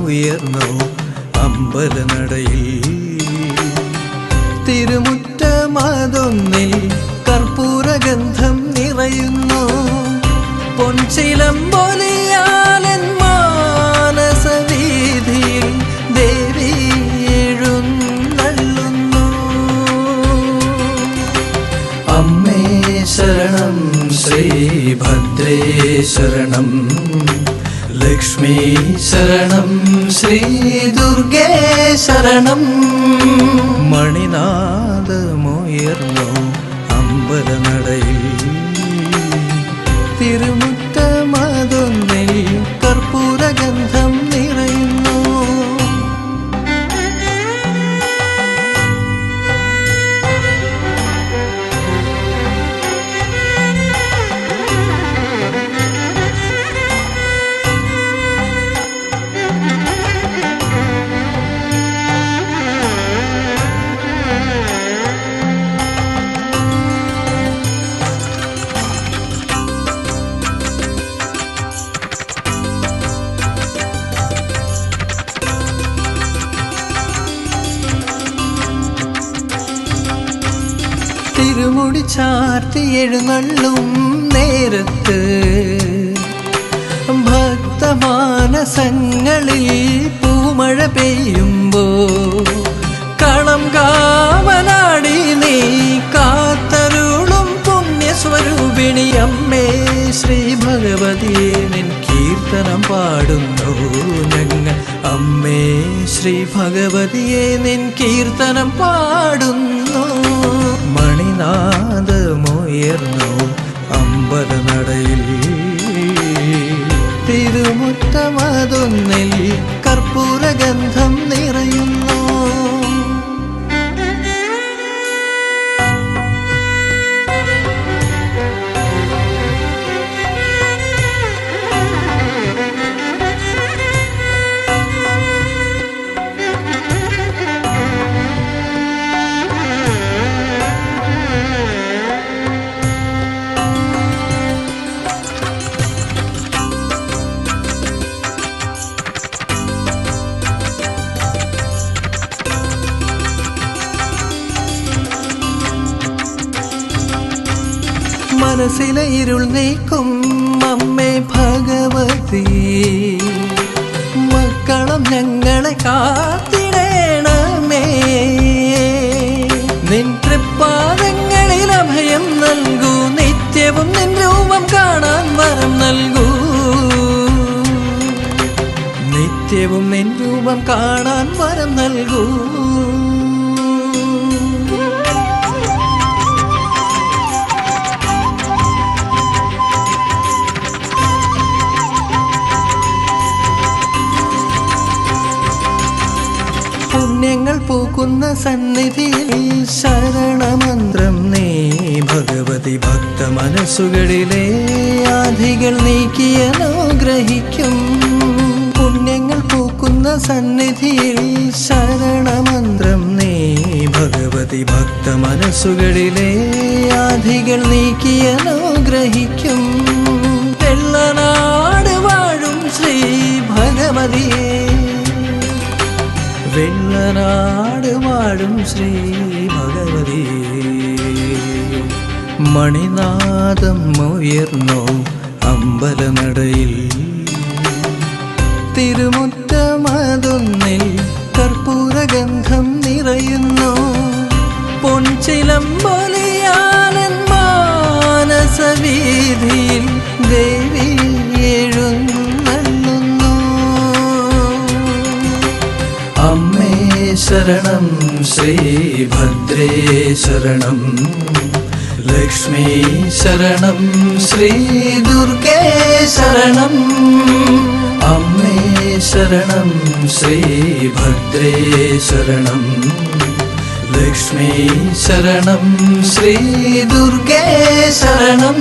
മണിനാദമുയർന്നു അമ്പലനടയിൽ. തിരുമുറ്റമതൊന്നിൽ കർപ്പൂരഗന്ധം നിറയുന്നു. പൊൻചിലമ്പൊലിയാലൻ മാനസവീഥിയിൽ ദേവി എഴുന്നള്ളുന്നു. അമ്മേ ശരണം, ശ്രീഭദ്രേ ശരണം, ലക്ഷ്മീ ശരണം, ശ്രീദുർഗേ ശരണം. മണിനാദമുയർന്നു അമ്പലനടയിൽ. തിരുമുറ്റമതൊന്നിൽ കർപ്പൂരഗന്ധം നിറയുന്നു. തിരുമുടി ചാർത്തി എഴുന്നള്ളും നേരത്ത് ഭക്തമാനസങ്ങളിൽ പൂമഴ പെയ്യുമ്പോ കളം കാവലാടി നീ കാത്തരുളും പുണ്യസ്വരൂപിണി അമ്മേ ശ്രീ ഭഗവതിയെ നിൻ കീർത്തനം പാടുന്നു ഞങ്ങൾ. അമ്മേ ശ്രീ ഭഗവതിയെ നിൻ കീർത്തനം പാടുന്നു. മണിനാദമുയർന്നു അമ്പലനടയിൽ. തിരുമുറ്റമതൊന്നിൽ കർപ്പൂരഗന്ധം നിറയുന്നു. മനസ്സിലെ ഇരുൾ നീക്കും അമ്മേ ഭഗവതി, മക്കളും ഞങ്ങളെ കാത്തിടേണമേ. നിൻ തൃപ്പാദങ്ങളിൽ അഭയം നൽകൂ, നിത്യവും നിൻ രൂപം കാണാൻ വരം നൽകൂ. നിത്യവും നിൻ രൂപം കാണാൻ വരം നൽകൂ. പുണ്യങ്ങൾ പൂക്കുന്ന സന്നിധിയിൽ ശരണമന്ത്രം നീ ഭഗവതി. ഭക്ത മനസ്സുകളിലെ ആധികൾ നീക്കി അനുഗ്രഹിക്കും. പുണ്യങ്ങൾ പൂക്കുന്ന സന്നിധിയിൽ ശരണമന്ത്രം നീ ഭഗവതി. ഭക്ത മനസ്സുകളിലെ ആധികൾ നീക്കി അനുഗ്രഹിക്കും. വെള്ളനാട് വാഴും ശ്രീ ഭഗവതിയെ, വെള്ളനാട് വാഴും ശ്രീ ഭഗവതി. മണിനാദം ഉയർന്നു അമ്പലനടയിൽ. തിരുമുറ്റമതൊന്നിൽ കർപ്പൂരഗന്ധം നിറയുന്നു. പൊൻചിലമ്പൊലിയാലൻ മാനസവീഥിയിൽ ദേവി എഴുന്നള്ളുന്നു. അമ്മേ ശരണം, ശ്രീഭദ്രേ ശരണം, ലക്ഷ്മീ ശരണം, ശ്രീദുർഗേ ശരണം. അമ്മേ ശരണം, ശ്രീഭദ്രേ ശരണം, ലക്ഷ്മീ ശരണം, ശ്രീദുർഗേ ശരണം.